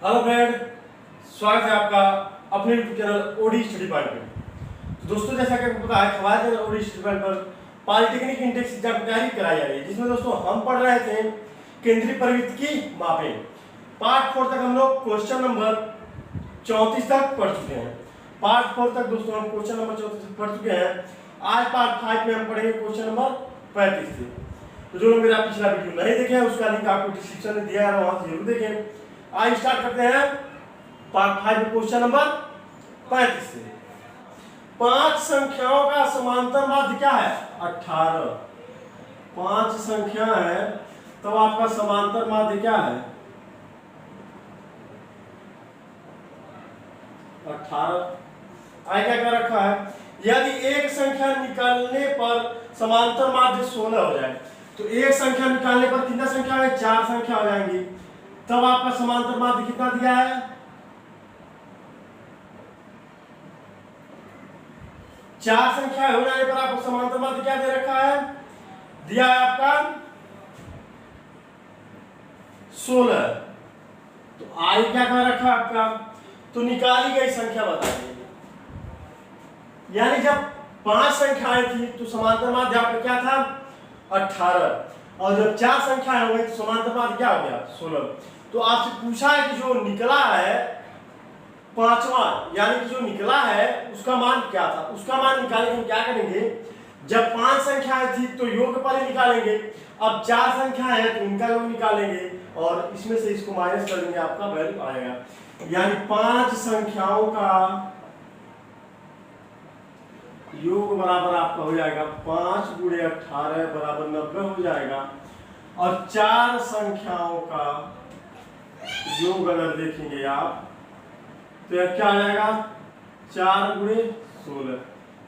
Hello friend, स्वागत है आपका अपने YouTube channel OD study point पे। तो दोस्तों, जैसा कि आपको पता है, हमारे चैनल ओडी स्टडी पॉइंट पर पॉलिटेक्निक इंटेंस एग्जाम की तैयारी कराई जा रही है, जिसमें दोस्तों हम पढ़ रहे थे केंद्रीय परिवृत्त की मापें। पार्ट 4 तक हम लोग क्वेश्चन नंबर 34 तक पढ़ चुके हैं। पार्ट 4 तक दोस्तों हम क्वेश्चन नंबर 34 तक पढ़ चुके हैं। आज पार्ट 5 में हम पढ़ेंगे क्वेश्चन नंबर 35 से। तो जो लोग मेरा पिछला वीडियो नहीं देखे हैं, उसका लिंक आपको डिस्क्रिप्शन में दिया है, वहां से जरूर देखें। आज स्टार्ट करते हैं पार्ट 5 क्वेश्चन नंबर 35 से। 5 संख्याओं का समांतर माध्य क्या है? 18। 5 संख्या है तो आपका समांतर माध्य क्या है? 18। आगे क्या कर रखा है? यदि एक संख्या निकालने पर समांतर माध्य 16 हो जाए, तो एक संख्या निकालने पर कितना संख्या है? 4 संख्या हो जाएंगी। तब आपका समांतर माध्य कितना दिया है? 4 संख्या हो जाने पर आपको समांतर माध्य क्या दे रखा है? दिया है आपका 16। तो आई क्या कर रखा है आपका? तो निकाली गई संख्या बता दीजिए। यानी जब 5 संख्याएं थी तो समांतर माध्य आपका क्या था? 18। और जब 4 संख्याएं हो गई तो समांतर माध्य क्या हो गया? 16। तो आपसे पूछा है कि जो निकला है पांचवा, यानी कि जो निकला है उसका मान क्या था? उसका मान निकालने हम क्या करेंगे? जब 5 संख्याएं थी तो योग पहले निकालेंगे, अब 4 संख्याएं हैं तो इनका योग निकालेंगे और इसमें से इसको माइनस कर देंगे, आपका वैल्यू आएगा। यानी 5 संख्याओं का योग बराबर आपका हो जाएगा 5 × 18 बराबर 90 हो जाएगा। और 4 संख्याओं का योग अगर देखेंगे आप तो यह क्या आ जाएगा? 4 × 16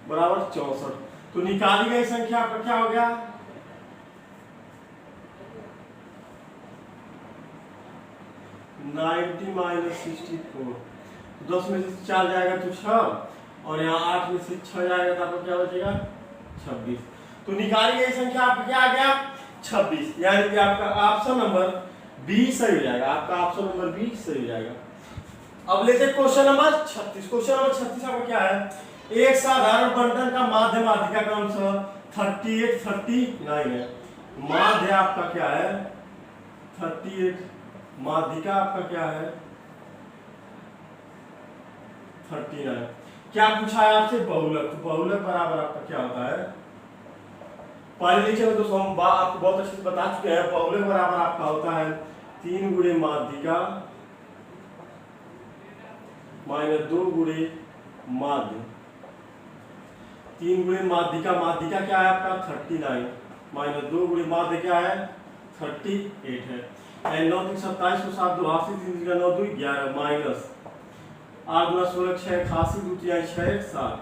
बराबर 64। तो निकाली गई संख्या आपका क्या हो गया? 90 - 64। 10 में से 4 जाएगा तो 6, और यहाँ 8 में से 6 जाएगा तो आपका क्या बचेगा? 26। तो निकाली गई संख्या आपका क्या आ गया? 26। यानी कि आपका ऑप्शन नंबर बी सही हो जाएगा। आपका ऑप्शन नंबर बी सही हो जाएगा। अब लेते हैं क्वेश्चन नंबर 36। क्वेश्चन नंबर 36 आपका क्या है? एक साधारण बंटन का माध्य माध्यिका क्रमशः 38 39 है। माध्य आपका क्या है? 38। माध्यिका आपका क्या है? 39। क्या पूछा है आपसे? बहुलक। बहुलक बराबर आपका क्या होता है? पहले लेक्चर में दोस्तों हम आपको बहुत अच्छे से बता चुके हैं। बहुलक बराबर आपका होता है 3 × माध्यिका - 2 × माध्य। 3 × माध्यिका, माध्यिका क्या है आपका? 39 - 2 × माध्य क्या है? 38 है। 9 × 27 को 7 × 2 80, 3 × 9 = 11 माइनस 8 × 16 = 6 88, 2 × 6 7।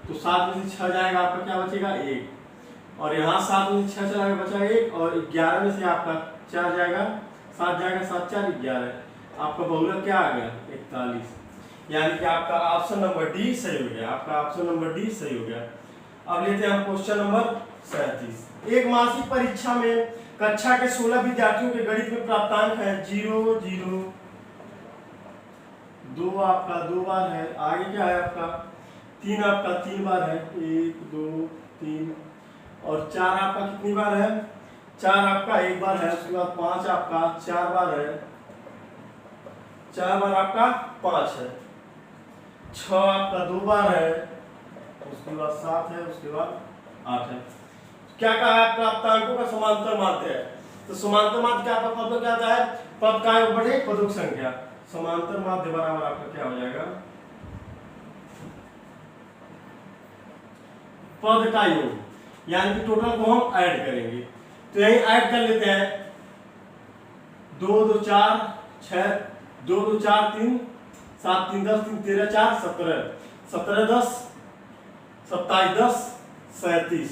तो 7 में से 6 जाएगा, आपका क्या बचेगा? 1। और यहाँ 7 में से 6 चला गया, बचा 1। और 11 में से आपका 4 जाएगा, 7 जाएगा, 7 4 11। आपका बहुलक क्या आ गया? 41। यानी कि आपका ऑप्शन नंबर डी सही हो गया। आपका ऑप्शन नंबर डी सही हो गया। अब लेते हैं हम क्वेश्चन नंबर 37। एक मासिक परीक्षा में कक्षा के 16 विद्यार्थियों के गणित में प्राप्तांक है 0 0 2 आपका 2 बार है। आगे क्या है आपका? 3 आपका 3 बार है, 1 2 3। और 4 आपका कितनी बार है? 4 आपका 1 बार है। उसके बाद 5 आपका 4 बार है, 4 बार आपका 5 है। 6 आपका 2 बार है, उसके बाद 7 है, उसके बाद 8 है। क्या कहा है? प्राप्तांकों का समांतर माध्य है। तो समांतर माध्य क्या आपका पद क्या आता है? पद का योग बटे पदों की संख्या। समांतर माध्य बराबर आपका क्या हो जाएगा? पद का योग, यानी कि टोटल को हम ऐड करेंगे। तो यही ऐड कर लेते हैं। 2 2 4 6, 2 2 4 3 7 3 10 3 13 4 17 17 10 27 10 37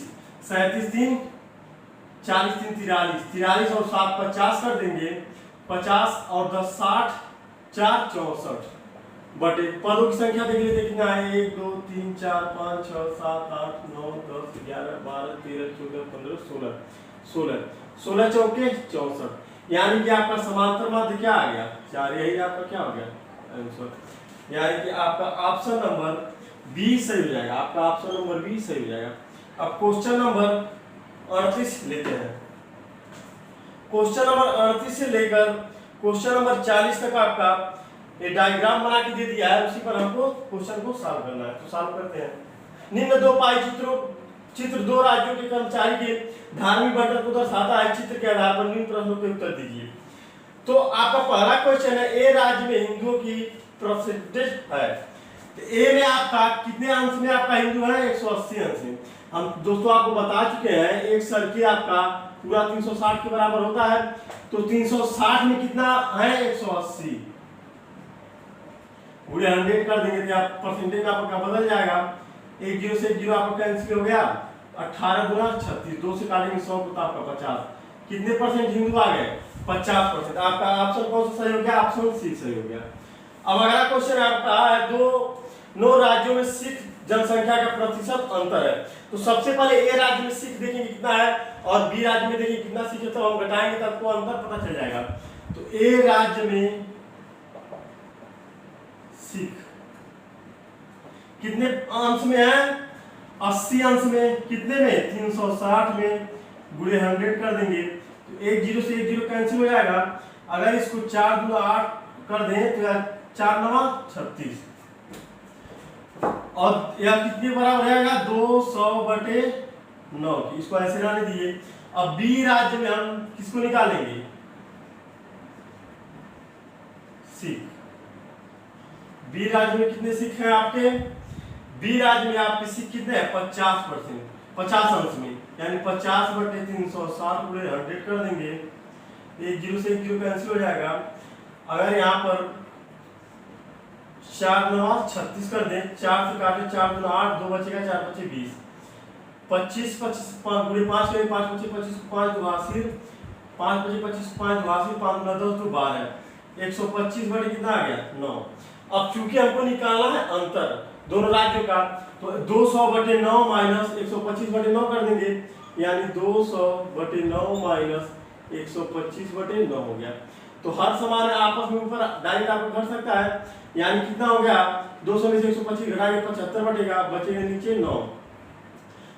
37 3 40 3 43 43 और 7 50 कर देंगे। 50 और 10 60 4 64 बटे पदों की संख्या देख लीजिए कितना है? 1 2 3 4 5 6 7 8 9 10 11 12 13 14 15 16 16 16 चौके 64। यानी कि आपका समांतर माध्य क्या आ गया 4, यही आपका क्या हो गया आंसर। यानी कि आपका ऑप्शन नंबर बी सही हो जाएगा, आपका ऑप्शन नंबर बी सही हो जाएगा। अब क्वेश्चन नंबर 38 लेते हैं। क्वेश्चन नंबर 38 से लेकर क्वेश्चन नंबर 40 तक आपका ये डायग्राम बना के दे दिया है, उसी पर हमको क्वेश्चन को सॉल्व करना है। तो सॉल्व करते हैं। निम्न दो पाई चित्र दो राज्यों के कर्मचारी के धार्मिक बंटन को दर्शाता है। चित्र के आधार पर निम्न प्रश्नों के उत्तर दीजिए। तो आपका पहला क्वेश्चन है, ए राज्य में हिंदुओं की परसेंटेज है। तो ए में आपका कितने अंश में आपका हिंदू है 180 अंश में। हम दोस्तों आपको बता चुके हैं एक सर्किल आपका पूरा 360 के बराबर होता है। तो 360 में कितना है 180, पूरे 100 कर देंगे तो आप परसेंटेज आपका बदल जाएगा। 1 0 से 1 0 आपका कैंसिल हो गया। 18 गुना 36, 2 से काटेंगे 100 तो आपका 50। कितने परसेंट हिंदू आ गए 50%। आपका ऑप्शन कौन सा सही हो गया, ऑप्शन सी सही हो गया। अब अगला क्वेश्चन आपका है 9 राज्यों में सिख जनसंख्या का प्रतिशत अंतर है। तो सबसे पहले ए राज्य में सिख देखेंगे कितना है और बी राज्य में देखेंगे कितना सिख है, तो हम घटाएंगे तो आपको अंतर पता चल जाएगा। तो ए राज्य में सिख कितने अंश में है 80 अंश में। कितने में 360 में, गुणे 100 कर देंगे तो 1 0 से 1 0 कैंसिल हो जाएगा। अगर इसको 4 दूना 8 कर दें तो 4 9 36 और यह कितने बराबर रहेगा 200/9 की। इसको ऐसे रहने दिए। अब बी राज्य में हम किसको निकालेंगे, सिख। बी राज्य में कितने सिख हैं आपके, बी राज्य में आपके सिख कितने हैं 50%, 50 अंश में, यानी 50/360 गुणे 100 कर देंगे। 1 0 से 1 0 कैंसिल हो जाएगा। अगर यहाँ पर 4 9 36 कर दें, 4 से काटे 4 दूना 8, 2 बचेगा 4 5 20, 25 5 गुणे 5 करें 5 5 25 5 2 80, 5 5 25 5 2 80, 5 9 10 2 12, 125 बटे कितना आ गया 9। अब चूंकि हमको निकालना है अंतर दोनों राज्यों का, तो 200/9 माइनस 125/9 कर देंगे, यानी 200/9 माइनस 125/9 हो गया। तो हर समान आपस में ऊपर डायरेक्ट आपको घट सकता है, यानी कितना हो गया 200 में से 125 घटाएंगे 75 बटेगा, बचेगा नीचे 9।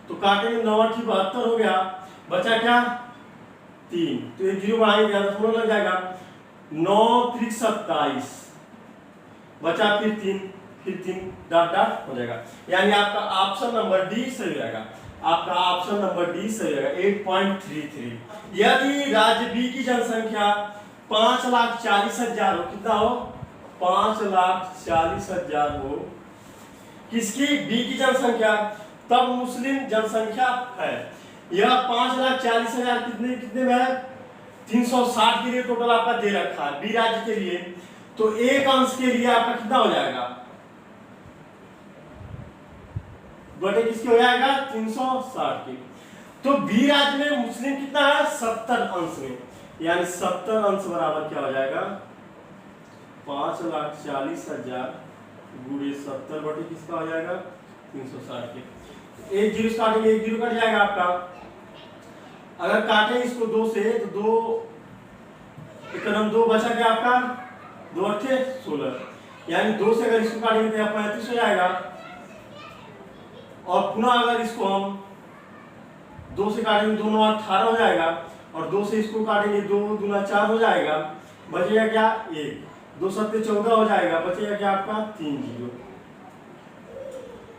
तो काटेंगे 9 8 72 हो गया, बचा क्या 3, तो एक 0 बढ़ाएंगे 10 लग जाएगा। 9 3 27 बचा, फिर 3 डॉट डॉट हो जाएगा, यानी आपका ऑप्शन नंबर डी सही रहेगा। आपका ऑप्शन नंबर डी सही रहेगा 8.33। यदि राज्य बी की जनसंख्या 5,40,000 हो, कितना हो 5,40,000 हो, किसकी बी की जनसंख्या, तब मुस्लिम जनसंख्या है। यह 5,40,000 कितने में है 360 के लिए टोटल आपका दे रखा है बी राज्य के लिए। तो एक अंश के लिए आपका कितना हो जाएगा बटे किसके हो जाएगा 360 के। तो बी राज्य में मुस्लिम कितना है 70 अंश में, यानी 70 अंश बराबर क्या हो जाएगा 5,40,000 गुणे 70 बटे किसका हो जाएगा 360 के। 1 0 काटेंगे 1 0 कट जाएगा आपका। अगर काटे इसको 2 से तो 2 एकम 2 बचा क्या आपका 2 8 16, यानी 2 से अगर इसको काटेंगे तो 35 हो जाएगा। और पुनः अगर इसको हम 2 से काटेंगे 2 9 18 हो जाएगा, और 2 से इसको काटेंगे 2 दूना 4 हो जाएगा, बचेगा क्या 1, 2 7 14 हो जाएगा, बचेगा क्या आपका 3 0,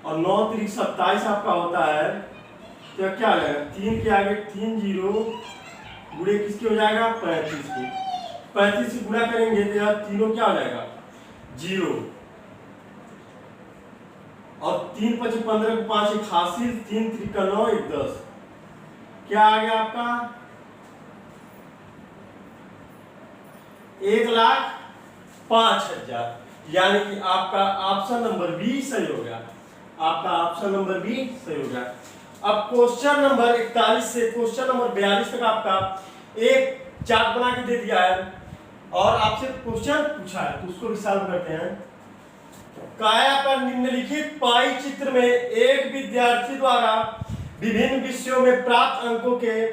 और 9 3 27 आपका होता है। तो क्या हो जाएगा 3 के आगे 3 0 गुणे किसके हो जाएगा 35 के। 35 से गुणा करेंगे तो यार तीनों क्या हो जाएगा 0, और 3 5 15 को 5 1 हासिल, 3 3 का 9 1 10, क्या आ गया आपका 1,05,000, यानी कि आपका ऑप्शन नंबर बी सही हो गया। आपका ऑप्शन नंबर बी सही हो गया। अब क्वेश्चन नंबर 41 से क्वेश्चन नंबर 42 तक आपका एक चार्ट बना के दे दिया है और आपसे क्वेश्चन पूछा है, तो उसको भी सॉल्व करते हैं। काया पर निम्नलिखित पाई चित्र में एक विद्यार्थी द्वारा विभिन्न विषयों में प्राप्त अंकों के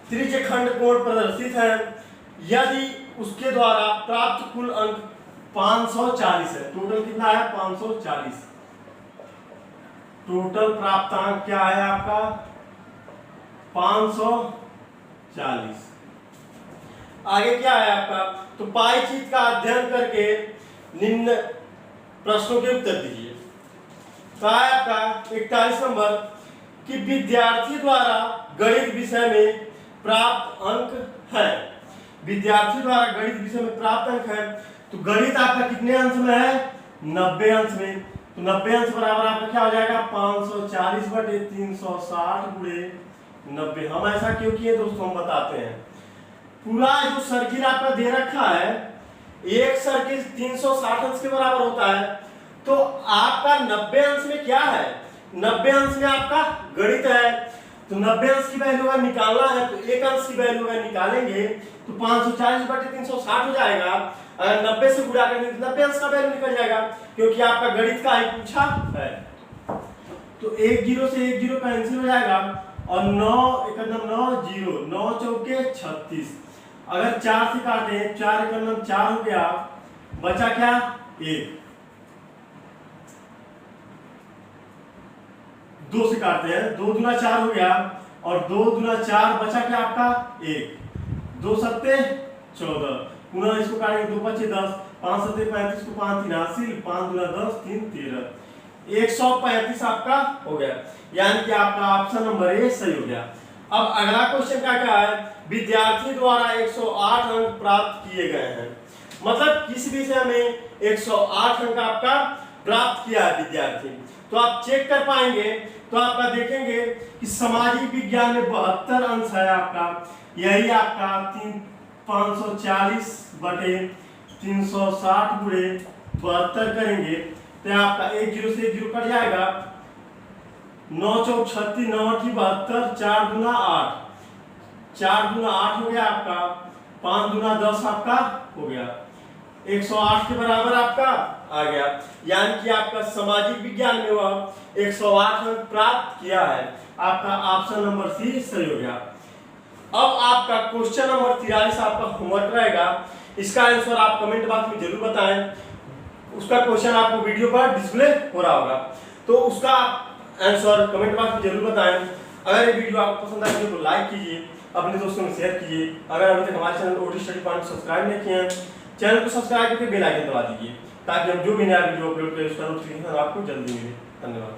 त्रिज्यखंड कोण प्रदर्शित हैं। यदि उसके द्वारा प्राप्त कुल अंक 540 है, टोटल कितना है 540, टोटल प्राप्तांक क्या है आपका 540। आगे क्या है आपका, तो पाई चीज का अध्ययन करके निम्न प्रश्नों के उत्तर दीजिए। तो है आपका 41 नंबर कि विद्यार्थी द्वारा गणित विषय में प्राप्त अंक है, विद्यार्थी द्वारा गणित विषय में प्राप्त अंक है, तो गणित आपका कितने अंश में है 90 अंश में, तो 90 अंश बराबर आपका क्या हो जाएगा 540 बटे 360 गुणे 90। हम ऐसा क्यों किए दोस्तों हम बताते हैं। पूरा जो सर्किल आपका दे रखा है, एक सर्किल 360 अंश के बराबर होता है, तो आपका 90 अंश में क्या है, 90 अंश में आपका गणित है, तो 90 अंश की वैल्यू अगर निकालना है तो एक अंश की वैल्यू अगर निकालेंगे तो 540 बटे 360 हो जाएगा। अगर 90 से गुणा करेंगे तो 90 अंश का वैल्यू निकल जाएगा, क्योंकि आपका गणित का ही पूछा है। तो एक जीरो से एक जीरो कैंसिल हो जाएगा और 9 एकम 9 जीरो, 9 चौके 36, अगर 4 से काटे 4 एकम 4 हो गया, बचा क्या 1, 2 से काटते हैं 2 दूना 4 हो गया और 2 दूना 4 बचा क्या आपका 1, 2 सत्ते 14, पुनः इसको काटेंगे 2 पच्चे 10, 5 सत्ते 35 को 5 3 80, 5 दूना 10 3 13, 135 आपका हो गया, यानी कि आपका ऑप्शन नंबर ए सही हो गया। अब अगला क्वेश्चन क्या है, विद्यार्थी द्वारा 108 अंक प्राप्त किए गए हैं, मतलब किस विषय में 108 अंक आपका प्राप्त किया है विद्यार्थी, तो आप चेक कर पाएंगे। तो आपका देखेंगे कि सामाजिक विज्ञान में 72 अंश है आपका, यही आपका 540 बटे 360 गुणे 72 करेंगे तो आपका 1 जीरो से 1 जीरो कट जाएगा, 9 चौक 36, 9 अठी 72, 4 दूना 8, 4 दूना 8 हो गया आपका, 5 दूना 10 आपका हो गया, 108 के बराबर आपका आ गया, यानी कि आपका सामाजिक विज्ञान में वह 108 अंक प्राप्त किया है। आपका ऑप्शन नंबर सी सही हो गया। अब आपका क्वेश्चन नंबर 43 आपका होमवर्क रहेगा, इसका आंसर आप कमेंट बॉक्स में जरूर बताएं। उसका क्वेश्चन आपको वीडियो पर डिस्प्ले हो रहा होगा, तो उसका आंसर कमेंट बॉक्स में जरूर बताएं। अगर ये वीडियो आपको पसंद आए तो लाइक कीजिए, अपने दोस्तों में शेयर कीजिए। अगर अभी तक हमारे channel OD study point subscribe नहीं किए हैं, चैनल को सब्सक्राइब करके बेल आइकन दबा दीजिए, ताकि हम जो भी नया वीडियो अपलोड करें उसका नोटिफिकेशन आपको जल्दी मिले। धन्यवाद।